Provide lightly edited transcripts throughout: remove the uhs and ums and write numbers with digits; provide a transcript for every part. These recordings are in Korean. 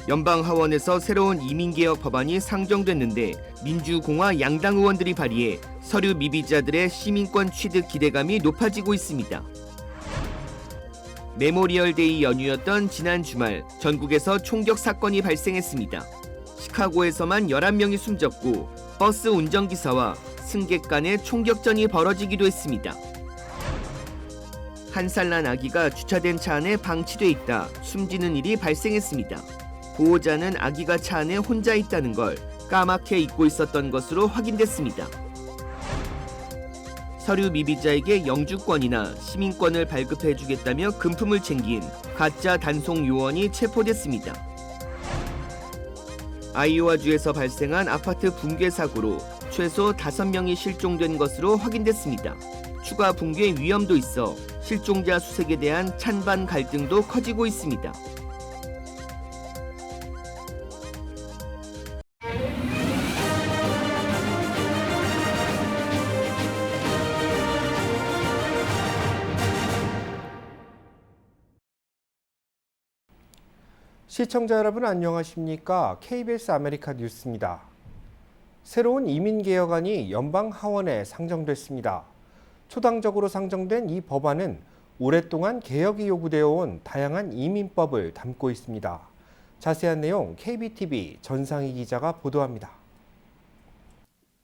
연방하원에서 새로운 이민개혁 법안이 상정됐는데 민주공화 양당 의원들이 발의해 서류 미비자들의 시민권 취득 기대감이 높아지고 있습니다. 메모리얼데이 연휴였던 지난 주말 전국에서 총격 사건이 발생했습니다. 시카고에서만 11명이 숨졌고 버스 운전기사와 승객 간의 총격전이 벌어지기도 했습니다. 한 살 난 아기가 주차된 차 안에 방치돼 있다 숨지는 일이 발생했습니다. 보호자는 아기가 차 안에 혼자 있다는 걸 까맣게 잊고 있었던 것으로 확인됐습니다. 서류 미비자에게 영주권이나 시민권을 발급해주겠다며 금품을 챙긴 가짜 단속 요원이 체포됐습니다. 아이오와주에서 발생한 아파트 붕괴 사고로 최소 5명이 실종된 것으로 확인됐습니다. 추가 붕괴 위험도 있어 실종자 수색에 대한 찬반 갈등도 커지고 있습니다. 시청자 여러분 안녕하십니까? KBS 아메리카 뉴스입니다. 새로운 이민개혁안이 연방하원에 상정됐습니다. 초당적으로 상정된 이 법안은 오랫동안 개혁이 요구되어 온 다양한 이민법을 담고 있습니다. 자세한 내용 KBTV 전상희 기자가 보도합니다.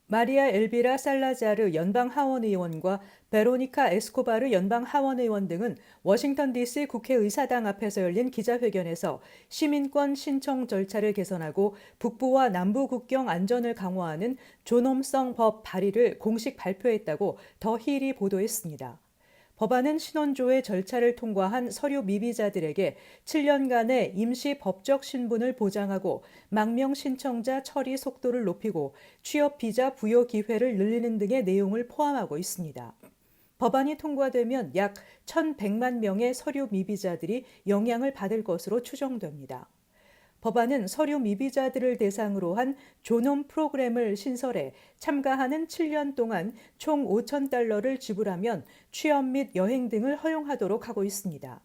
마리아 엘비라 살라자르 연방하원의원과 베로니카 에스코바르 연방하원의원 등은 워싱턴 DC 국회의사당 앞에서 열린 기자회견에서 시민권 신청 절차를 개선하고 북부와 남부 국경 안전을 강화하는 존엄성 법 발의를 공식 발표했다고 더 힐이 보도했습니다. 법안은 신원조회 절차를 통과한 서류 미비자들에게 7년간의 임시 법적 신분을 보장하고 망명 신청자 처리 속도를 높이고 취업 비자 부여 기회를 늘리는 등의 내용을 포함하고 있습니다. 법안이 통과되면 약 1,100만 명의 서류 미비자들이 영향을 받을 것으로 추정됩니다. 법안은 서류 미비자들을 대상으로 한 존엄 프로그램을 신설해 참가하는 7년 동안 총 $5,000를 지불하면 취업 및 여행 등을 허용하도록 하고 있습니다.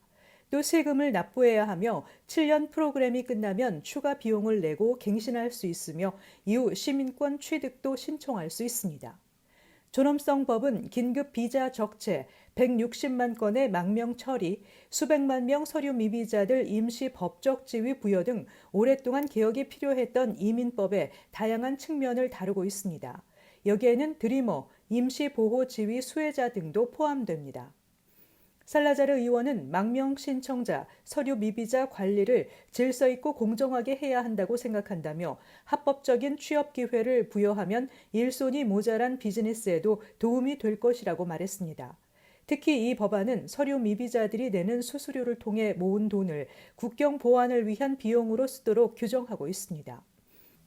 또 세금을 납부해야 하며 7년 프로그램이 끝나면 추가 비용을 내고 갱신할 수 있으며 이후 시민권 취득도 신청할 수 있습니다. 존엄성 법은 긴급 비자 적체, 160만 건의 망명 처리, 수백만 명 서류 미비자들 임시 법적 지위 부여 등 오랫동안 개혁이 필요했던 이민법의 다양한 측면을 다루고 있습니다. 여기에는 드리머, 임시 보호 지위 수혜자 등도 포함됩니다. 살라자르 의원은 망명 신청자, 서류 미비자 관리를 질서 있고 공정하게 해야 한다고 생각한다며 합법적인 취업 기회를 부여하면 일손이 모자란 비즈니스에도 도움이 될 것이라고 말했습니다. 특히 이 법안은 서류 미비자들이 내는 수수료를 통해 모은 돈을 국경 보안을 위한 비용으로 쓰도록 규정하고 있습니다.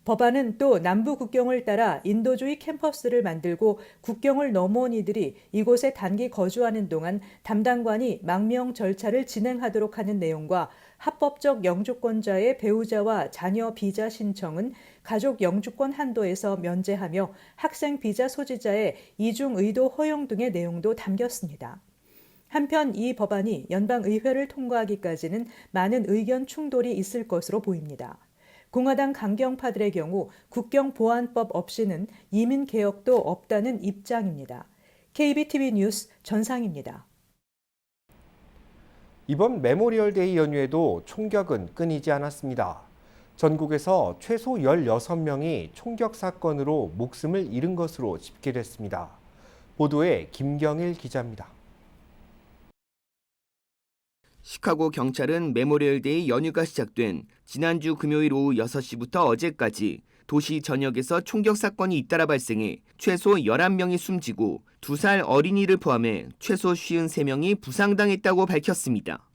법안은 또 남부 국경을 따라 인도주의 캠퍼스를 만들고 국경을 넘어온 이들이 이곳에 단기 거주하는 동안 담당관이 망명 절차를 진행하도록 하는 내용과 합법적 영주권자의 배우자와 자녀 비자 신청은 가족 영주권 한도에서 면제하며 학생 비자 소지자의 이중 의도 허용 등의 내용도 담겼습니다. 한편 이 법안이 연방의회를 통과하기까지는 많은 의견 충돌이 있을 것으로 보입니다. 공화당 강경파들의 경우 국경보안법 없이는 이민개혁도 없다는 입장입니다. KBTV 뉴스 전상입니다. 이번 메모리얼데이 연휴에도 총격은 끊이지 않았습니다. 전국에서 최소 16명이 총격 사건으로 목숨을 잃은 것으로 집계됐습니다. 보도에 김경일 기자입니다. 시카고 경찰은 메모리얼데이 연휴가 시작된 지난주 금요일 오후 6시부터 어제까지 도시 전역에서 총격 사건이 잇따라 발생해 최소 11명이 숨지고 2살 어린이를 포함해 최소 53명이 부상당했다고 밝혔습니다.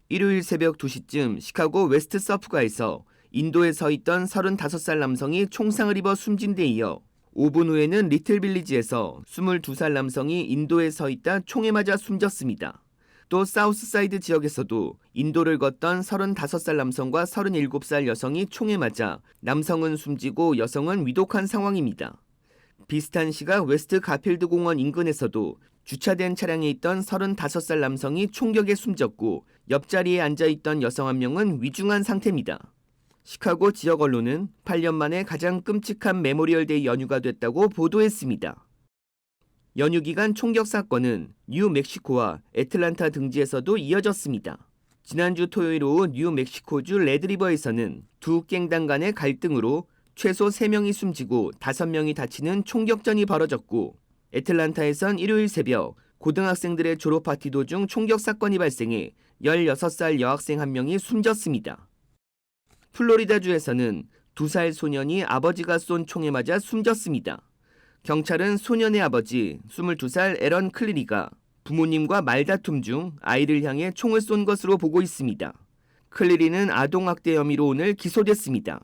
일요일 새벽 2시쯤 시카고 웨스트 서프가에서 인도에 서 있던 35살 남성이 총상을 입어 숨진 데 이어 5분 후에는 리틀 빌리지에서 22살 남성이 인도에 서 있다 총에 맞아 숨졌습니다. 또 사우스사이드 지역에서도 인도를 걷던 35살 남성과 37살 여성이 총에 맞아 남성은 숨지고 여성은 위독한 상황입니다. 비슷한 시각 웨스트 가필드 공원 인근에서도 주차된 차량에 있던 35살 남성이 총격에 숨졌고 옆자리에 앉아있던 여성 한 명은 위중한 상태입니다. 시카고 지역 언론은 8년 만에 가장 끔찍한 메모리얼데이 연휴가 됐다고 보도했습니다. 연휴 기간 총격 사건은 뉴멕시코와 애틀란타 등지에서도 이어졌습니다. 지난주 토요일 오후 뉴멕시코주 레드리버에서는 두 갱단 간의 갈등으로 최소 3명이 숨지고 5명이 다치는 총격전이 벌어졌고, 애틀란타에선 일요일 새벽 고등학생들의 졸업 파티 도중 총격 사건이 발생해 16살 여학생 1명이 숨졌습니다. 플로리다주에서는 2살 소년이 아버지가 쏜 총에 맞아 숨졌습니다. 경찰은 소년의 아버지 22살 에런 클리리가 부모님과 말다툼 중 아이를 향해 총을 쏜 것으로 보고 있습니다. 클리리는 아동학대 혐의로 오늘 기소됐습니다.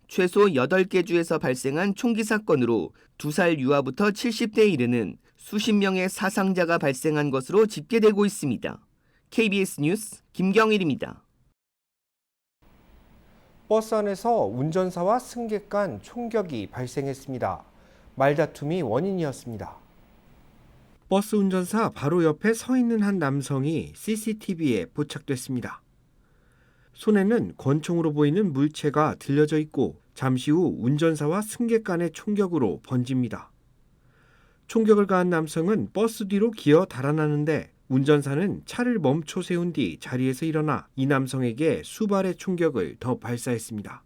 최소 8개 주에서 발생한 총기 사건으로 2살 유아부터 70대에 이르는 수십 명의 사상자가 발생한 것으로 집계되고 있습니다. KBS 뉴스 김경일입니다. 버스 안에서 운전사와 승객 간 총격이 발생했습니다. 말다툼이 원인이었습니다. 버스 운전사 바로 옆에 서 있는 한 남성이 CCTV에 포착됐습니다. 손에는 권총으로 보이는 물체가 들려져 있고 잠시 후 운전사와 승객 간의 총격으로 번집니다. 총격을 가한 남성은 버스 뒤로 기어 달아나는데 운전사는 차를 멈춰 세운 뒤 자리에서 일어나 이 남성에게 수발의 총격을 더 발사했습니다.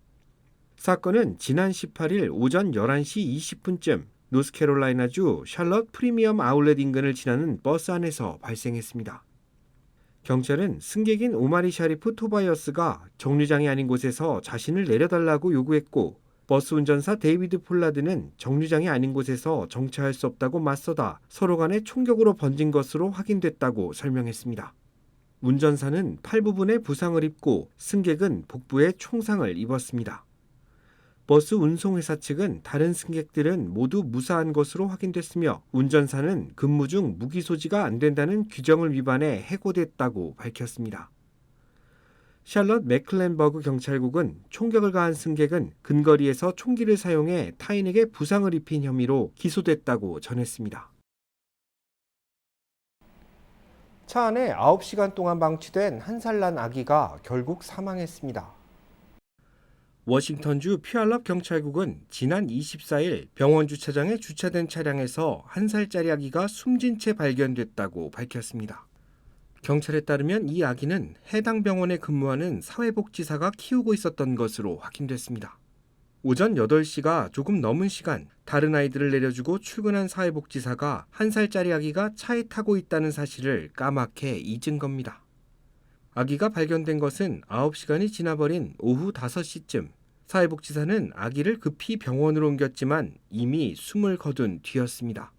사건은 지난 18일 오전 11시 20분쯤 노스캐롤라이나주 샬럿 프리미엄 아울렛 인근을 지나는 버스 안에서 발생했습니다. 경찰은 승객인 오마리 샤리프 토바이어스가 정류장이 아닌 곳에서 자신을 내려달라고 요구했고, 버스 운전사 데이비드 폴라드는 정류장이 아닌 곳에서 정차할 수 없다고 맞서다 서로 간의 총격으로 번진 것으로 확인됐다고 설명했습니다. 운전사는 팔 부분에 부상을 입고 승객은 복부에 총상을 입었습니다. 버스 운송회사 측은 다른 승객들은 모두 무사한 것으로 확인됐으며 운전사는 근무 중 무기 소지가 안 된다는 규정을 위반해 해고됐다고 밝혔습니다. 샬럿 맥클렌버그 경찰국은 총격을 가한 승객은 근거리에서 총기를 사용해 타인에게 부상을 입힌 혐의로 기소됐다고 전했습니다. 차 안에 9시간 동안 방치된 1살 난 아기가 결국 사망했습니다. 워싱턴주 퓨알럽 경찰국은 지난 24일 병원 주차장에 주차된 차량에서 1살짜리 아기가 숨진 채 발견됐다고 밝혔습니다. 경찰에 따르면 이 아기는 해당 병원에 근무하는 사회복지사가 키우고 있었던 것으로 확인됐습니다. 오전 8시가 조금 넘은 시간 다른 아이들을 내려주고 출근한 사회복지사가 1살짜리 아기가 차에 타고 있다는 사실을 까맣게 잊은 겁니다. 아기가 발견된 것은 9시간이 지나버린 오후 5시쯤. 사회복지사는 아기를 급히 병원으로 옮겼지만 이미 숨을 거둔 뒤였습니다.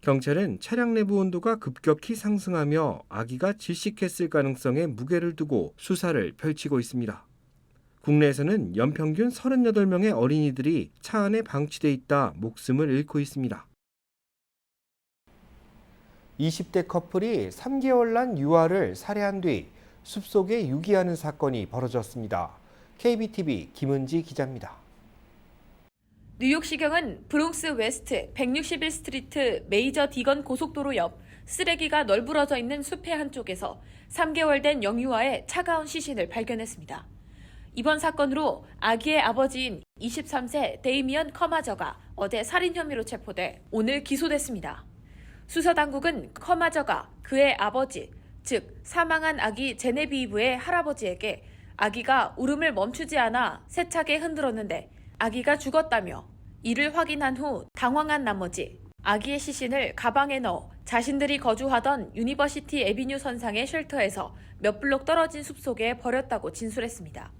경찰은 차량 내부 온도가 급격히 상승하며 아기가 질식했을 가능성에 무게를 두고 수사를 펼치고 있습니다. 국내에서는 연평균 38명의 어린이들이 차 안에 방치돼 있다 목숨을 잃고 있습니다. 20대 커플이 3개월 난 유아를 살해한 뒤 숲속에 유기하는 사건이 벌어졌습니다. KBTV 김은지 기자입니다. 뉴욕시경은 브롱스 웨스트 161스트리트 메이저 디건 고속도로 옆 쓰레기가 널브러져 있는 숲의 한쪽에서 3개월 된 영유아의 차가운 시신을 발견했습니다. 이번 사건으로 아기의 아버지인 23세 데이미언 커마저가 어제 살인 혐의로 체포돼 오늘 기소됐습니다. 수사당국은 커마저가 그의 아버지, 즉 사망한 아기 제네비브의 할아버지에게 아기가 울음을 멈추지 않아 세차게 흔들었는데 아기가 죽었다며 이를 확인한 후 당황한 나머지 아기의 시신을 가방에 넣어 자신들이 거주하던 유니버시티 애비뉴 선상의 쉘터에서 몇 블록 떨어진 숲속에 버렸다고 진술했습니다.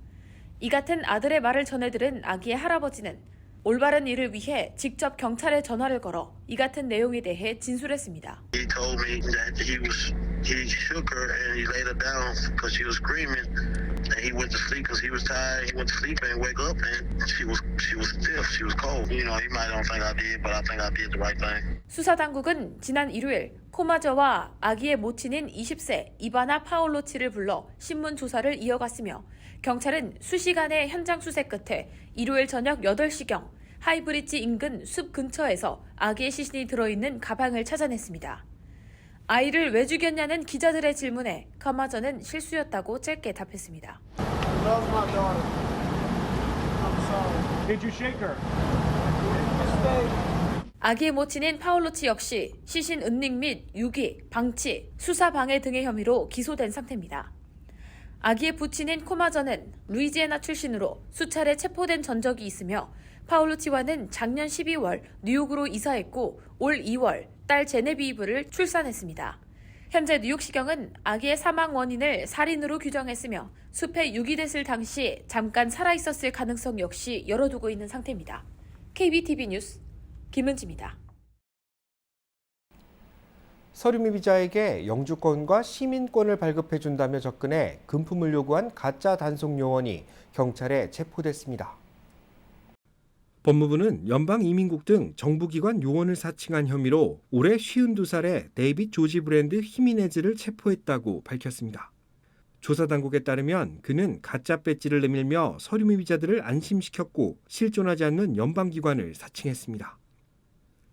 이 같은 아들의 말을 전해 들은 아기의 할아버지는 올바른 일을 위해 직접 경찰에 전화를 걸어 이 같은 내용에 대해 진술했습니다. He told me that he shook her and he laid her down because she was screaming. And he went to sleep because he was tired. He went to sleep and wake up and she was stiff. She was cold. You know, he might don't think I did, but I think I did the right thing. 수사 당국은 지난 일요일 코마저와 아기의 모친인 20세 이바나 파올로치를 불러 신문 조사를 이어갔으며 경찰은 수시간의 현장 수색 끝에 일요일 저녁 8시경 하이브리지 인근 숲 근처에서 아기의 시신이 들어있는 가방을 찾아냈습니다. 아이를 왜 죽였냐는 기자들의 질문에 커마저는 실수였다고 짧게 답했습니다. That was my daughter. Did you shake her? 아기의 모친인 파올로치 역시 시신 은닉 및 유기, 방치, 수사 방해 등의 혐의로 기소된 상태입니다. 아기의 부친인 코마저는 루이지애나 출신으로 수차례 체포된 전적이 있으며 파올로치와는 작년 12월 뉴욕으로 이사했고 올 2월 딸 제네비브를 출산했습니다. 현재 뉴욕시경은 아기의 사망 원인을 살인으로 규정했으며 숲에 유기됐을 당시 잠깐 살아있었을 가능성 역시 열어두고 있는 상태입니다. KBTV 뉴스 김은지입니다. 서류미 비자에게 영주권과 시민권을 발급해준다며 접근해 금품을 요구한 가짜 단속 요원이 경찰에 체포됐습니다. 법무부는 연방이민국 등 정부기관 요원을 사칭한 혐의로 올해 52살의 데이빗 조지 브랜드 히미네즈를 체포했다고 밝혔습니다. 조사당국에 따르면 그는 가짜 배지를 내밀며 서류미 비자들을 안심시켰고 실존하지 않는 연방기관을 사칭했습니다.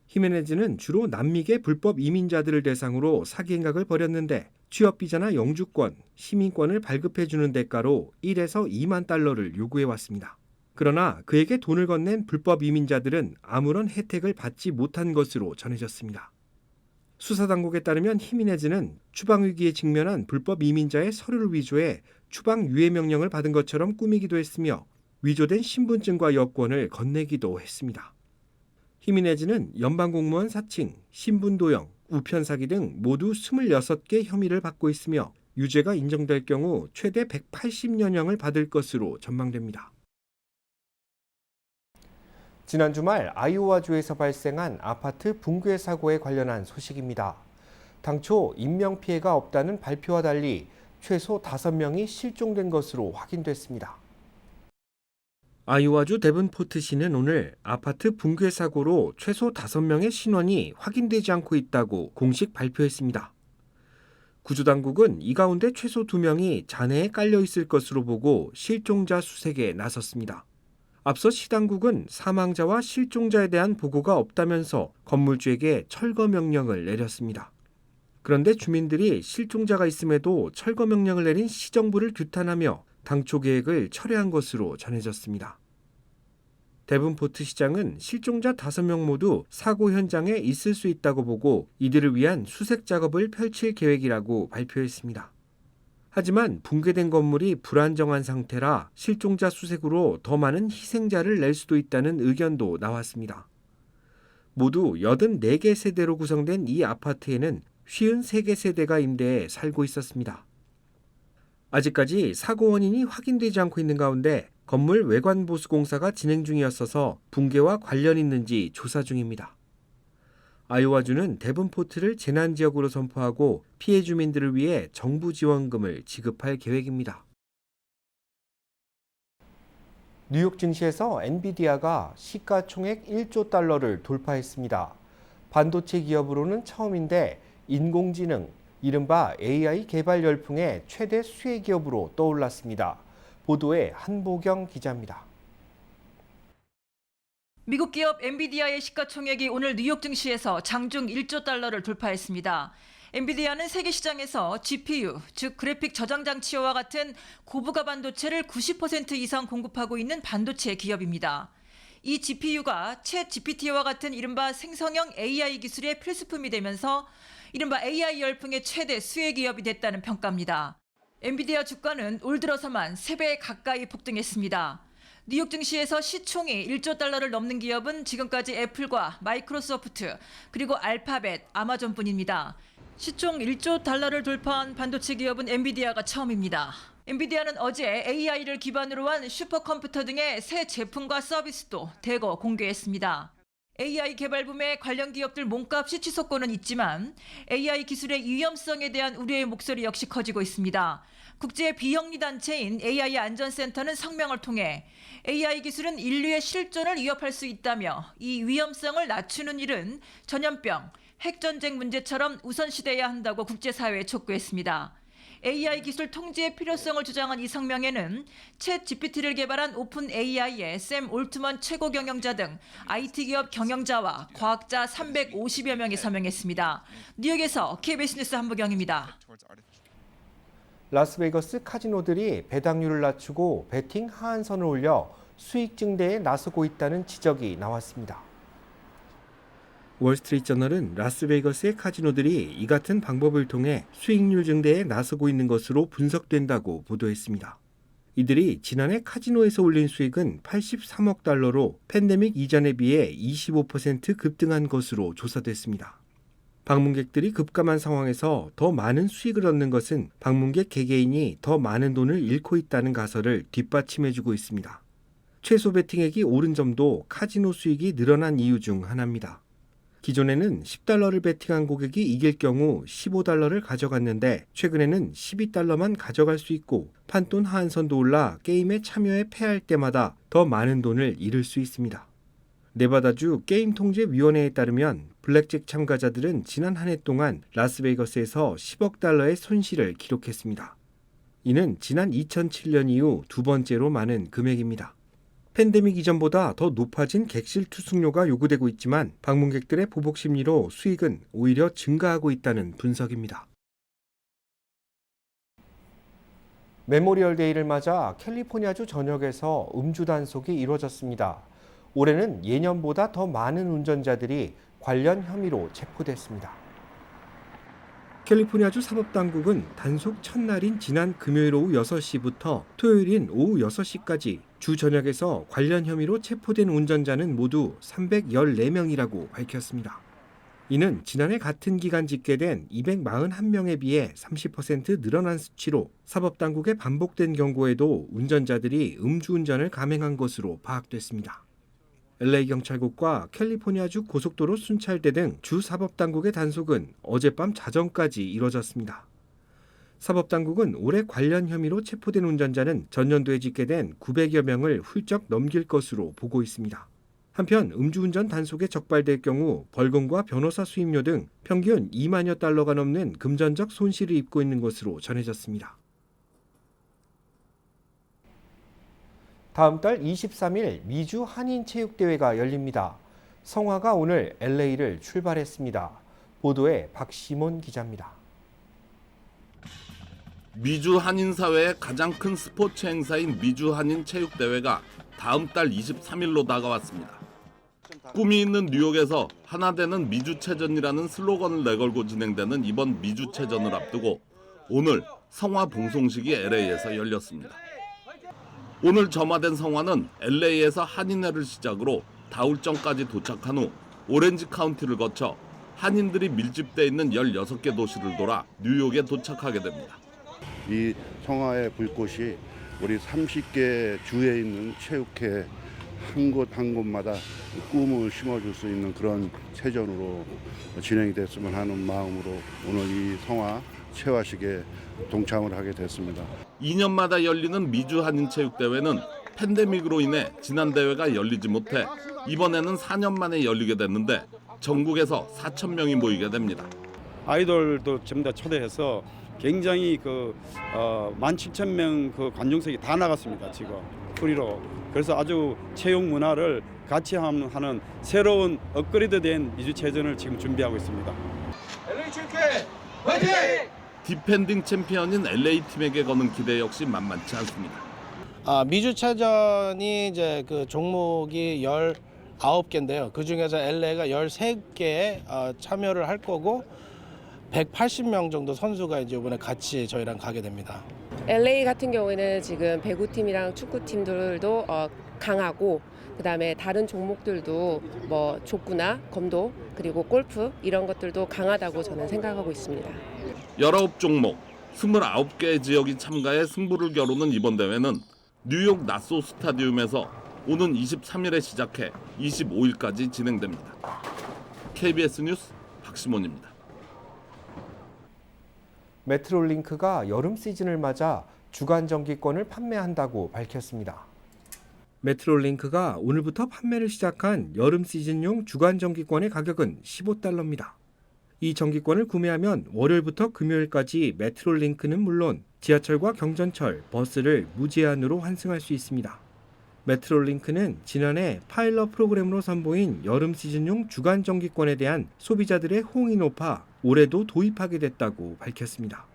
히메네즈는 주로 남미계 불법 이민자들을 대상으로 사기 행각을 벌였는데 취업비자나 영주권, 시민권을 발급해주는 대가로 1에서 2만 달러를 요구해왔습니다. 그러나 그에게 돈을 건넨 불법 이민자들은 아무런 혜택을 받지 못한 것으로 전해졌습니다. 수사당국에 따르면 히미네즈는 추방위기에 직면한 불법 이민자의 서류를 위조해 추방 유예 명령을 받은 것처럼 꾸미기도 했으며 위조된 신분증과 여권을 건네기도 했습니다. 히미네즈는 연방공무원 사칭, 신분도용, 우편사기 등 모두 26개 혐의를 받고 있으며 유죄가 인정될 경우 최대 180년형을 받을 것으로 전망됩니다. 지난 주말 아이오와주에서 발생한 아파트 붕괴 사고에 관련한 소식입니다. 당초 인명피해가 없다는 발표와 달리 최소 5명이 실종된 것으로 확인됐습니다. 아이오와주 데븐포트시는 오늘 아파트 붕괴 사고로 최소 5명의 신원이 확인되지 않고 있다고 공식 발표했습니다. 구조당국은 이 가운데 최소 2명이 잔해에 깔려 있을 것으로 보고 실종자 수색에 나섰습니다. 앞서 시당국은 사망자와 실종자에 대한 보고가 없다면서 건물주에게 철거 명령을 내렸습니다. 그런데 주민들이 실종자가 있음에도 철거 명령을 내린 시정부를 규탄하며 당초 계획을 철회한 것으로 전해졌습니다. 데븐포트 시장은 실종자 5명 모두 사고 현장에 있을 수 있다고 보고 이들을 위한 수색 작업을 펼칠 계획이라고 발표했습니다. 하지만 붕괴된 건물이 불안정한 상태라 실종자 수색으로 더 많은 희생자를 낼 수도 있다는 의견도 나왔습니다. 모두 84개 세대로 구성된 이 아파트에는 53개 세대가 임대해 살고 있었습니다. 아직까지 사고 원인이 확인되지 않고 있는 가운데 건물 외관 보수 공사가 진행 중이었어서 붕괴와 관련 있는지 조사 중입니다. 아이오와주는 데븐포트를 재난지역으로 선포하고 피해 주민들을 위해 정부 지원금을 지급할 계획입니다. 뉴욕 증시에서 엔비디아가 시가총액 1조 달러를 돌파했습니다. 반도체 기업으로는 처음인데 인공지능, 이른바 AI 개발 열풍의 최대 수혜 기업으로 떠올랐습니다. 보도에 한보경 기자입니다. 미국 기업 엔비디아의 시가총액이 오늘 뉴욕 증시에서 장중 1조 달러를 돌파했습니다. 엔비디아는 세계 시장에서 GPU, 즉 그래픽 저장 장치와 같은 고부가 반도체를 90% 이상 공급하고 있는 반도체 기업입니다. 이 GPU가 챗 GPT와 같은 이른바 생성형 AI 기술의 필수품이 되면서 이른바 AI 열풍의 최대 수혜 기업이 됐다는 평가입니다. 엔비디아 주가는 올 들어서만 3배 가까이 폭등했습니다. 뉴욕 증시에서 시총이 1조 달러를 넘는 기업은 지금까지 애플과 마이크로소프트, 그리고 알파벳, 아마존뿐입니다. 시총 1조 달러를 돌파한 반도체 기업은 엔비디아가 처음입니다. 엔비디아는 어제 AI를 기반으로 한 슈퍼컴퓨터 등의 새 제품과 서비스도 대거 공개했습니다. AI 개발 붐에 관련 기업들 몸값이 치솟고는 있지만 AI 기술의 위험성에 대한 우려의 목소리 역시 커지고 있습니다. 국제 비영리 단체인 AI 안전센터는 성명을 통해 AI 기술은 인류의 실존을 위협할 수 있다며 이 위험성을 낮추는 일은 전염병, 핵전쟁 문제처럼 우선시돼야 한다고 국제사회에 촉구했습니다. AI 기술 통제의 필요성을 주장한 이 성명에는 챗 GPT를 개발한 오픈 AI의 샘 올트먼 최고 경영자 등 IT 기업 경영자와 과학자 350여 명이 서명했습니다. 뉴욕에서 KBS 뉴스 한보경입니다. 라스베이거스 카지노들이 배당률을 낮추고 베팅 하한선을 올려 수익 증대에 나서고 있다는 지적이 나왔습니다. 월스트리트저널은 라스베이거스의 카지노들이 이 같은 방법을 통해 수익률 증대에 나서고 있는 것으로 분석된다고 보도했습니다. 이들이 지난해 카지노에서 올린 수익은 83억 달러로 팬데믹 이전에 비해 25% 급등한 것으로 조사됐습니다. 방문객들이 급감한 상황에서 더 많은 수익을 얻는 것은 방문객 개개인이 더 많은 돈을 잃고 있다는 가설을 뒷받침해주고 있습니다. 최소 베팅액이 오른 점도 카지노 수익이 늘어난 이유 중 하나입니다. 기존에는 $10를 베팅한 고객이 이길 경우 $15를 가져갔는데 최근에는 $12만 가져갈 수 있고 판돈 하한선도 올라 게임에 참여해 패할 때마다 더 많은 돈을 잃을 수 있습니다. 네바다주 게임통제위원회에 따르면 블랙잭 참가자들은 지난 한 해 동안 라스베이거스에서 $10억 달러의 손실을 기록했습니다. 이는 지난 2007년 이후 두 번째로 많은 금액입니다. 팬데믹 이전보다 더 높아진 객실 투숙료가 요구되고 있지만 방문객들의 보복 심리로 수익은 오히려 증가하고 있다는 분석입니다. 메모리얼 데이를 맞아 캘리포니아주 전역에서 음주 단속이 이루어졌습니다. 올해는 예년보다 더 많은 운전자들이 관련 혐의로 체포됐습니다. 캘리포니아주 사법당국은 단속 첫날인 지난 금요일 오후 6시부터 토요일인 오후 6시까지 주 전역에서 관련 혐의로 체포된 운전자는 모두 314명이라고 밝혔습니다. 이는 지난해 같은 기간 집계된 241명에 비해 30% 늘어난 수치로 사법당국의 반복된 경고에도 운전자들이 음주운전을 감행한 것으로 파악됐습니다. LA 경찰국과 캘리포니아주 고속도로 순찰대 등 주 사법당국의 단속은 어젯밤 자정까지 이뤄졌습니다. 사법당국은 올해 관련 혐의로 체포된 운전자는 전년도에 집계된 900여 명을 훌쩍 넘길 것으로 보고 있습니다. 한편 음주운전 단속에 적발될 경우 벌금과 변호사 수임료 등 평균 2만여 달러가 넘는 금전적 손실을 입고 있는 것으로 전해졌습니다. 다음 달 23일 미주 한인체육대회가 열립니다. 성화가 오늘 LA를 출발했습니다. 보도에 박시몬 기자입니다. 미주 한인사회의 가장 큰 스포츠 행사인 미주 한인체육대회가 다음 달 23일로 다가왔습니다. 꿈이 있는 뉴욕에서 하나 되는 미주체전이라는 슬로건을 내걸고 진행되는 이번 미주체전을 앞두고 오늘 성화 봉송식이 LA에서 열렸습니다. 오늘 점화된 성화는 LA에서 한인회를 시작으로 다울점까지 도착한 후 오렌지 카운티를 거쳐 한인들이 밀집돼 있는 16개 도시를 돌아 뉴욕에 도착하게 됩니다. 이 성화의 불꽃이 우리 30개 주에 있는 체육회 한 곳 한 곳마다 꿈을 심어줄 수 있는 그런 체전으로 진행이 됐으면 하는 마음으로 오늘 이 성화 체화식에 동참을 하게 됐습니다. 2년마다 열리는 미주 한인체육대회는 팬데믹으로 인해 지난 대회가 열리지 못해 이번에는 4년 만에 열리게 됐는데 전국에서 4,000명이 모이게 됩니다. 아이돌도 전부 다 초대해서 굉장히 17,000명 그 관중석이 다 나갔습니다. 지금 프리로. 그래서 아주 체육 문화를 같이 하는 새로운 업그레이드된 미주체전을 지금 준비하고 있습니다. LA 체육회 화이팅! 디펜딩 챔피언인 LA팀에게 거는 기대 역시 만만치 않습니다. 미주체전이 이제 그 종목이 19개인데요. 그 중에서 LA가 13개에 참여를 할 거고 180명 정도 선수가 이제 이번에 같이 저희랑 가게 됩니다. LA 같은 경우에는 지금 배구팀이랑 축구팀들도 강하고 그다음에 다른 종목들도 뭐 족구나 검도 그리고 골프 이런 것들도 강하다고 저는 생각하고 있습니다. 19종목, 29개의 지역이 참가해 승부를 겨루는 이번 대회는 뉴욕 나소 스타디움에서 오는 23일에 시작해 25일까지 진행됩니다. KBS 뉴스 박시몬입니다. 메트롤링크가 여름 시즌을 맞아 주간 정기권을 판매한다고 밝혔습니다. 메트롤링크가 오늘부터 판매를 시작한 여름 시즌용 주간 정기권의 가격은 $15입니다. 이 정기권을 구매하면 월요일부터 금요일까지 메트롤링크는 물론 지하철과 경전철, 버스를 무제한으로 환승할 수 있습니다. 메트롤링크는 지난해 파일럿 프로그램으로 선보인 여름 시즌용 주간 정기권에 대한 소비자들의 호응이 높아 올해도 도입하게 됐다고 밝혔습니다.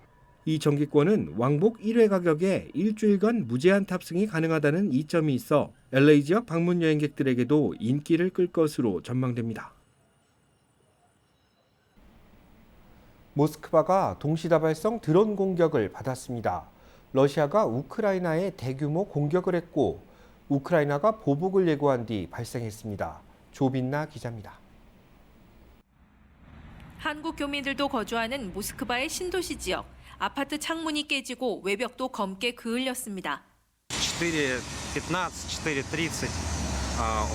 이 정기권은 왕복 1회 가격에 일주일간 무제한 탑승이 가능하다는 이점이 있어 LA 지역 방문 여행객들에게도 인기를 끌 것으로 전망됩니다. 모스크바가 동시다발성 드론 공격을 받았습니다. 러시아가 우크라이나에 대규모 공격을 했고 우크라이나가 보복을 예고한 뒤 발생했습니다. 조빈나 기자입니다. 한국 교민들도 거주하는 모스크바의 신도시 지역. 아파트 창문이 깨지고 외벽도 검게 그을렸습니다. 4:15, 4:30.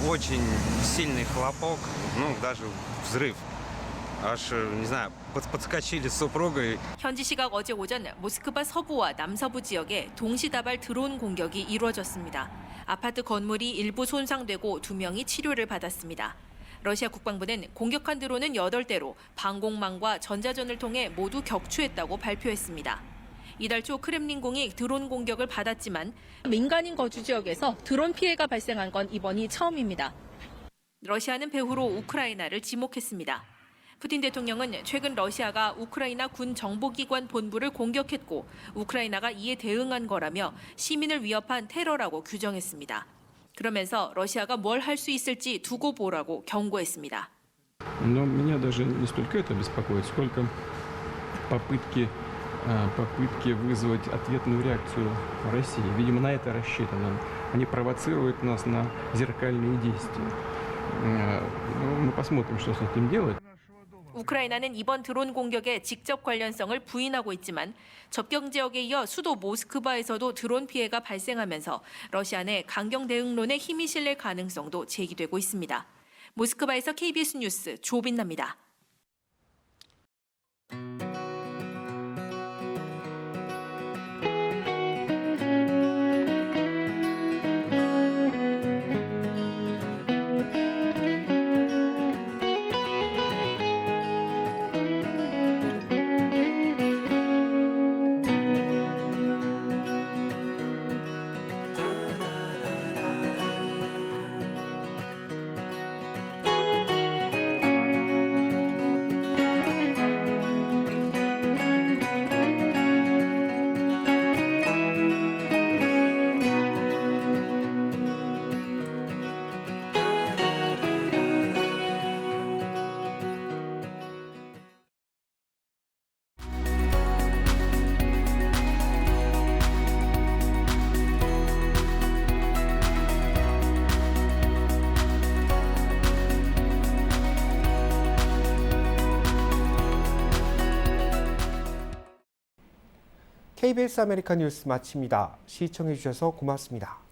Очень сильный хлопок, даже взрыв. аж, не знаю, подскочили с супругой. 현지 시각 어제 오전 모스크바 서부와 남서부 지역에 동시다발 드론 공격이 이루어졌습니다. 아파트 건물이 일부 손상되고 2명이 치료를 받았습니다. 러시아 국방부는 공격한 드론은 8대로 방공망과 전자전을 통해 모두 격추했다고 발표했습니다. 이달 초 크렘린궁이 드론 공격을 받았지만 민간인 거주 지역에서 드론 피해가 발생한 건 이번이 처음입니다. 러시아는 배후로 우크라이나를 지목했습니다. 푸틴 대통령은 최근 러시아가 우크라이나 군 정보기관 본부를 공격했고 우크라이나가 이에 대응한 거라며 시민을 위협한 테러라고 규정했습니다. 그러면서 러시아가 뭘 할 수 있을지 두고 보라고 경고했습니다. Но меня даже не столько это беспокоит, сколько попытки вызвать ответную реакцию России. Видимо, на это рассчитано. Они провоцируют нас на зеркальные действия. Мы посмотрим, что с этим делать. 우크라이나는 이번 드론 공격에 직접 관련성을 부인하고 있지만 접경 지역에 이어 수도 모스크바에서도 드론 피해가 발생하면서 러시아 내 강경 대응론에 힘이 실릴 가능성도 제기되고 있습니다. 모스크바에서 KBS 뉴스 조빈나입니다. KBS 아메리카 뉴스 마칩니다. 시청해 주셔서 고맙습니다.